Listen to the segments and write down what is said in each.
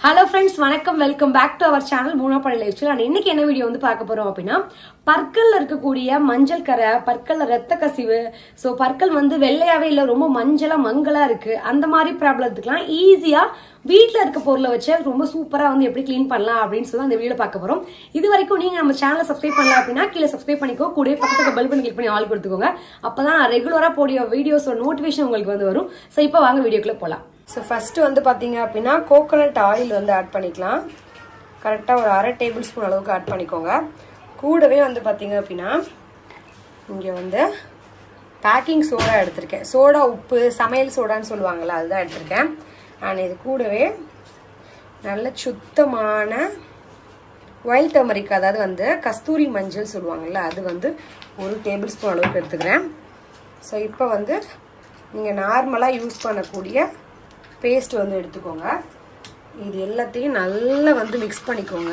Hello friends, வணக்கம் welcome back to our channel மூணாப்படை lifestyle. and இன்னைக்கு என்ன வீடியோ வந்து பார்க்க போறோம் அப்படினா பற்கள்ல இருக்கக்கூடிய மஞ்சள் கரை, பற்கள்ல இரத்த கசிவு, சோ பற்கள் வந்து வெள்ளையாவே இல்ல ரொம்ப மஞ்சளா மங்கலா இருக்கு. அந்த மாதிரி ப்ராப்ளத்துக்குலாம் ஈஸியா வீட்ல இருக்க பொருளை வச்சு ரொம்ப சூப்பரா வந்து எப்படி க்ளீன் பண்ணலாம் அப்படினு சொல்லி அந்த வீடியோல பார்க்க போறோம். இதுவரைக்கும் நீங்க நம்ம சேனலை சப்ஸ்கிரைப் பண்ணல அப்படினா கீழ சப்ஸ்கிரைப் பண்ணிக்கோ, கூடவே பக்கத்துல பெல் பட்டன் கிளிக் பண்ணி ஆல் கொடுத்துக்கோங்க. அப்பதான் ரெகுலரா போடிய வீடியோஸோட நோட்டிஃபிகேஷன் உங்களுக்கு வந்து வரும். சோ இப்போ வாங்க வீடியோக்குள்ள போலாம். So first வந்து பாத்தீங்க அப்படினா கோகனட் ஆயில் வந்து ஆட் பண்ணிக்கலாம். கரெக்ட்டா ஒரு 1/2 டேபிள் ஸ்பூன் அளவுக்கு ஆட் பண்ணிக்கோங்க. கூடவே வந்து பாத்தீங்க அப்படினா இங்க வந்து பேக்கிங் சோடா எடுத்துர்க்கேன். சோடா உப்பு, சமையல் சோடான்னு சொல்லுவாங்கல, அதுதான் எடுத்துர்க்கேன். and இது கூடவே நல்ல சுத்தமான ஒயிட் டர்மரிக், அதாவது வந்து கஸ்தூரி மஞ்சள் சொல்லுவாங்கல்ல, அது வந்து 1 டேபிள் ஸ்பூன் அளவுக்கு எடுத்துக்கிறேன். சோ இப்போ வந்து நீங்க நார்மலா யூஸ் பண்ணக்கூடிய பேஸ்ட் வந்து எடுத்துக்கோங்க. இது எல்லாத்தையும் நல்லா வந்து மிக்ஸ் பண்ணிக்கோங்க.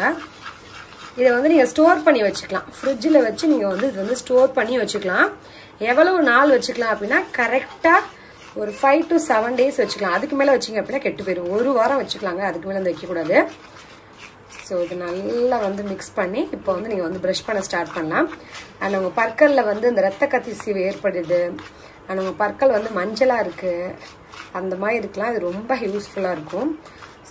இதை வந்து நீங்க ஸ்டோர் பண்ணி வச்சுக்கலாம். ஃப்ரிட்ஜில் வச்சு நீங்க வந்து இது வந்து ஸ்டோர் பண்ணி வச்சுக்கலாம். எவ்வளவு நாள் வச்சுக்கலாம் அப்படின்னா கரெக்டா ஒரு 5 to 7 days வச்சுக்கலாம். அதுக்கு மேல வச்சிங்க அப்படின்னா கெட்டு போயிடும். 1 வாரம் வச்சுக்கலாங்க, அதுக்கு மேல வந்து வைக்கக்கூடாது. ஸோ இது நல்லா வந்து மிக்ஸ் பண்ணி இப்போ வந்து நீங்கள் வந்து ப்ரஷ் பண்ண ஸ்டார்ட் பண்ணலாம். அண்ட் உங்கள் பற்களில் வந்து இந்த ரத்த கசிவு ஏற்படுது, அண்ட் உங்கள் பற்கள் வந்து மஞ்சளாக இருக்குது, அந்த மாதிரி இருக்கலாம். இது ரொம்ப யூஸ்ஃபுல்லாக இருக்கும்.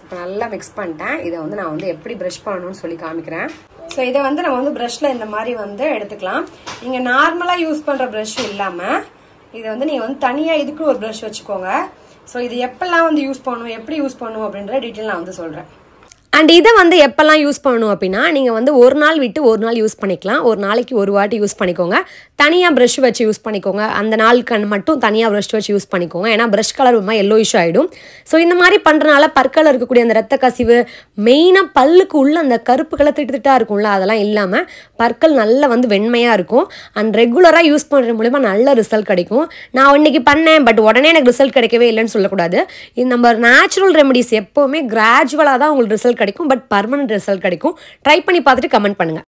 இப்போ நல்லா மிக்ஸ் பண்ணிட்டேன். இதை வந்து நான் வந்து எப்படி ப்ரஷ் பண்ணணும்னு சொல்லி காமிக்கிறேன். ஸோ இதை வந்து நம்ம வந்து ப்ரஷ்ல இந்த மாதிரி வந்து எடுத்துக்கலாம். நீங்கள் நார்மலாக யூஸ் பண்ணுற ப்ரஷ் இல்லாமல் இதை வந்து நீங்கள் வந்து தனியாக இதுக்கு ஒரு ப்ரஷ் வச்சுக்கோங்க. ஸோ இது எப்பெல்லாம் வந்து யூஸ் பண்ணணும், எப்படி யூஸ் பண்ணணும் அப்படின்ற டீட்டெயில் நான் வந்து சொல்கிறேன். அண்ட் இதை வந்து எப்போல்லாம் யூஸ் பண்ணணும் அப்படின்னா நீங்கள் வந்து ஒரு நாள் விட்டு ஒரு நாள் யூஸ் பண்ணிக்கலாம். ஒரு நாளைக்கு ஒரு வாட்டி யூஸ் பண்ணிக்கோங்க. தனியாக ப்ரஷ் வச்சு யூஸ் பண்ணிக்கோங்க. அந்த நாளுக்கு மட்டும் தனியாக ப்ரஷ் வச்சு யூஸ் பண்ணிக்கோங்க. ஏன்னா ப்ரஷ் கலர் ரொம்ப எல்லோயிஷ் ஆகிடும். ஸோ இந்த மாதிரி பண்ணுறனால பற்களில் இருக்கக்கூடிய அந்த ரத்த கசிவு, மெயினாக பல்லுக்கு உள்ள அந்த கருப்புகளை திட்டுத்திட்டாக இருக்கும்ல, அதெல்லாம் இல்லாமல் பற்கள் நல்லா வந்து வெண்மையாக இருக்கும். அண்ட் ரெகுலராக யூஸ் பண்ணுறது மூலிமா நல்ல ரிசல்ட் கிடைக்கும். நான் இன்னைக்கு பண்ணேன் பட் உடனே எனக்கு ரிசல்ட் கிடைக்கவே இல்லைன்னு சொல்லக்கூடாது. இது நம்ம நேச்சுரல் ரெமெடிஸ் எப்போவுமே கிராஜுவலாக தான் உங்களுக்கு ரிசல்ட் கிடைக்கும், பட் பர்மனன்ட் ரிசல்ட் கிடைக்கும். ட்ரை பண்ணி பார்த்துட்டு கமெண்ட் பண்ணுங்க.